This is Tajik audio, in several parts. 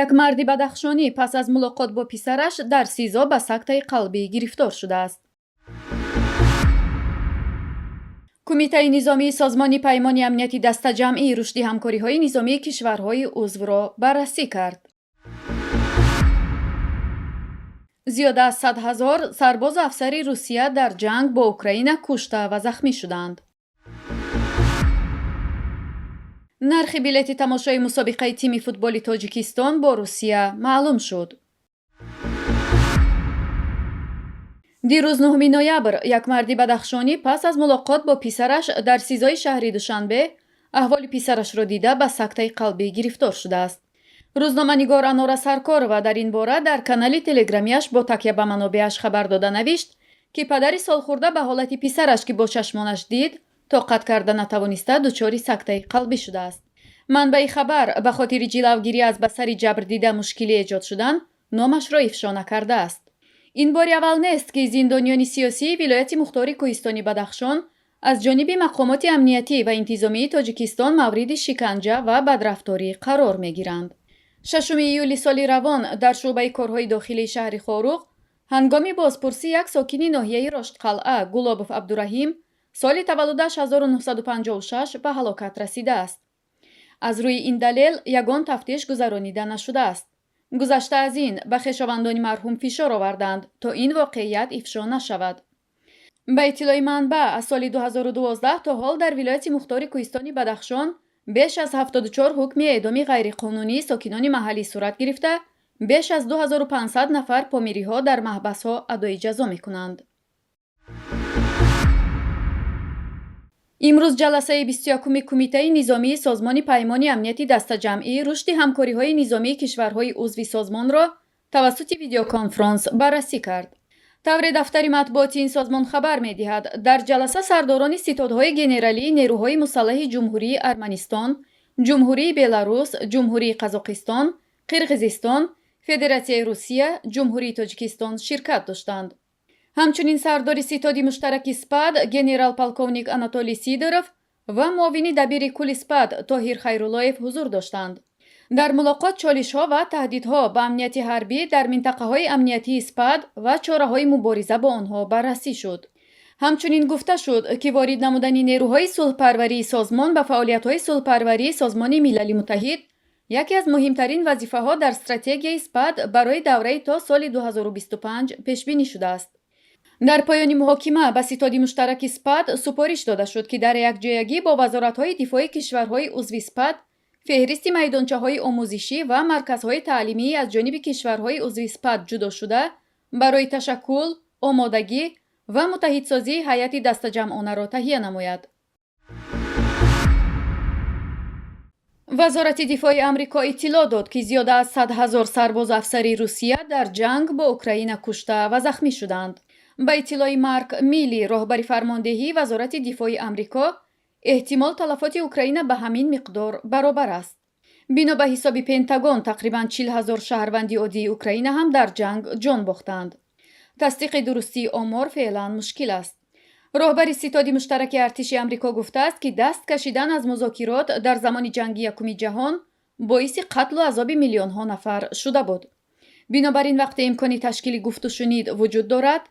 як марди бадахшонӣ пас аз мулоқот бо писараш дар СИЗО ба сактаи қалбӣ гирифтор шудааст. кумитаи низомии созмони паймони амнияти дастаҷамъии рушди ҳамкориҳои низомии кишварҳои узвро баррасӣ кард. зиёда аз 100 000 сарбозу афсари Русия дар ҷанг бо Украина кушта ва захмӣ шуданд. нархи билети тамошои мусобиқаи тими футболи Тоҷикистон бо Русия маълум шуд. дирӯз 9 ноябр як марди бадахшонӣ пас аз мулоқот бо писараш дар СИЗОи шаҳри Душанбе аҳволи писарашро дида ба сактаи қалбӣ гирифтор шудааст. рӯзноманигор Анора Саркорова дар ин бора дар канали телеграмиаш бо такя ба манобеаш хабар дода навишт, ки падари солхӯрда ба ҳолати писараш, ки бо чашмонаш дид, тоқат карда натавониста дучори сактаи қалбӣ шудааст. манбаи хабар ба хотири ҷилавгирӣ аз ба сари ҷабр дида мушкилӣ эҷод шудан номашро ифшо накардааст. ин бори аввал нест, ки зиндониёни сиёсии вилояти мухтори Кӯҳистони Бадахшон аз ҷониби мақомоти амниятӣ ва интизомии Тоҷикистон мавриди шиканҷа ва бадрафторӣ қарор мегиранд. 6 июли соли равон дар шуъбаи корҳои дохилии шаҳри Хорух ҳангоми бозпурсӣ як сокини ноҳияи Роштқалъа Гулобов Абдураҳим соли таваллудаш 1956 ба ҳалокат расидааст. аз рӯи ин далел ягон тафтиш гузаронида нашудааст. гузашта аз ин ба хешовандони марҳум фишор оварданд, то ин воқеият ифшо нашавад. ба иттилои манбаъ аз соли 2012 то ҳол дар вилояти мухтори Кӯҳистони Бадахшон беш аз 74 ҳукми эъдоми ғайриқонунии сокинони маҳаллӣ сурат гирифта, беш аз 2500 нафар помириҳо дар маҳбасҳо адои ҷазо мекунанд. имрӯз ҷаласаи 21-уми Кумитаи низомии созмони паймони амнияти дастаҷамъии рушди ҳамкориҳои низомии кишварҳои узви созмонро тавассути видеоконфронс баррасӣ кард. тавре дафтари матбуоти ин созмон хабар медиҳад, дар ҷаласа сардорони ситодҳои генералии нерӯҳои мусаллаҳи ҷумҳурии Арманистон, ҷумҳурии Беларус, ҷумҳурии Қазоқистон, Қирғизистон, Федератсияи Русия, ҷумҳурии Тоҷикистон ширкат доштанд. ҳамчунин сардори ситоди муштараки СПАД генерал-полковник Анатолий Сидоров ва муовини дабири кули СПАД Тоҳир Хайруллоев ҳузур доштанд. дар мулоқот чолишҳо ва таҳдидҳо ба амнияти ҳарбӣ дар минтақаҳои амниятии СПАД ва чораҳои мубориза бо онҳо баррасӣ шуд. ҳамчунин гуфта шуд, ки ворид намудани нерӯҳои сулҳпарварии созмон ба фаъолиятҳои сулҳпарварии Созмони Милали Муттаҳид яке аз муҳимтарин вазифаҳо дар стратегияи СПАД барои давраи то соли 2025 пешбинӣ шудааст. дар поёни муҳокима ба ситоди муштараки СПАД супориш дода шуд, ки дар якҷоягӣ бо вазоратҳои дифои кишварҳои узви СПАД феҳристи майдончаҳои омӯзишӣ ва марказҳои таълимӣ аз ҷониби кишварҳои узви СПАД ҷудо шуда барои ташаккул, омодагӣ ва муттаҳидсозии ҳайати дастаҷамъонаро таҳия намояд. вазорати дифои амрико иттилоъ дод, ки зиёда аз 100 000 сарбозу афсари Русия дар ҷанг бо Украина кушта ва захмӣ шуданд. ба иттилои Марк Милли, роҳбари фармондеҳии вазорати дифои амрико, эҳтимол талафоти Украина ба ҳамин миқдор баробар аст. бино ба ҳисоби Пентагон, тақрибан 40 000 шаҳрванди оддии Украина ҳам дар ҷанг ҷон бохтанд. тасдиқи дурустии омор феълан мушкил аст. роҳбари ситоди муштараки артиши амрико гуфтааст, ки даст кашидан аз музокирот дар замони ҷанги Якуми ҷаҳон боиси қатлу азоби миллионҳо нафар шуда буд. бинобар ин вақте имкони ташкили гуфтушунид вуҷуд дорад,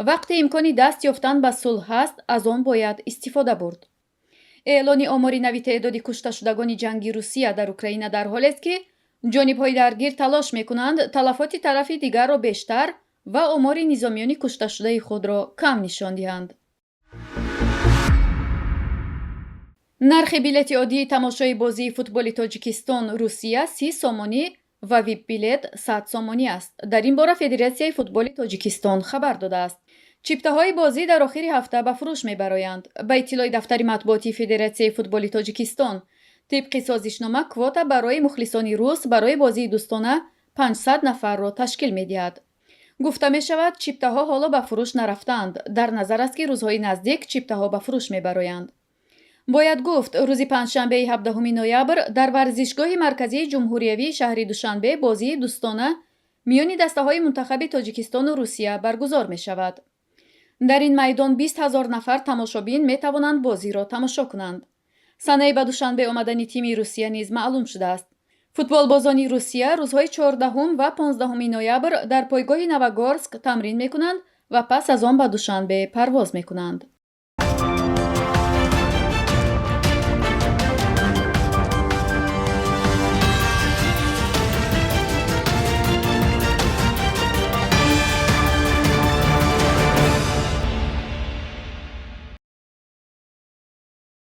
вақте имкони даст ёфтан ба сулҳ ҳаст, аз он бояд истифода бурд. эълони омори нави теъдоди кушташудагони ҷанги Русия дар Украина дар ҳолест, ки ҷонибҳои даргир талош мекунанд талафоти тарафи дигарро бештар ва омори низомиёни кушташудаи худро кам нишон диҳанд. нархи билети оддии тамошои бозии футболи Тоҷикистон Русия 30 сомонӣ ва вип-билет 100 сомонӣ аст. дар ин бора Федератсияи футболи Тоҷикистон хабар додааст. чиптаҳои бозӣ дар охири ҳафта ба фурӯш мебароянд. ба иттилои дафтари матбуоти Федератсияи футболи Тоҷикистон, тибқи созишнома квота барои мухлисони рус барои бозии дӯстона 500 нафарро ташкил медиҳад. гуфта мешавад, чиптаҳо ҳоло ба фурӯш нарафтаанд. дар назар аст, ки рӯзҳои наздик чиптаҳо ба фурӯш мебароянд. бояд гуфт, рӯзи панҷшанбеи 17 ноябр дар варзишгоҳи марказии ҷумҳуриявии шаҳри Душанбе бозии дӯстона миёни дастаҳои мунтахаби Тоҷикистону Русия баргузор мешавад. дар ин майдон 20 000 нафар тамошобин метавонанд бозиро тамошо кунанд. санаи ба Душанбе омадани тими Русия низ маълум шудааст. футболбозони Русия рӯзҳои 14 ва 15 ноябр дар пойгоҳи Новогорск тамрин мекунанд ва пас аз он ба Душанбе парвоз мекунанд.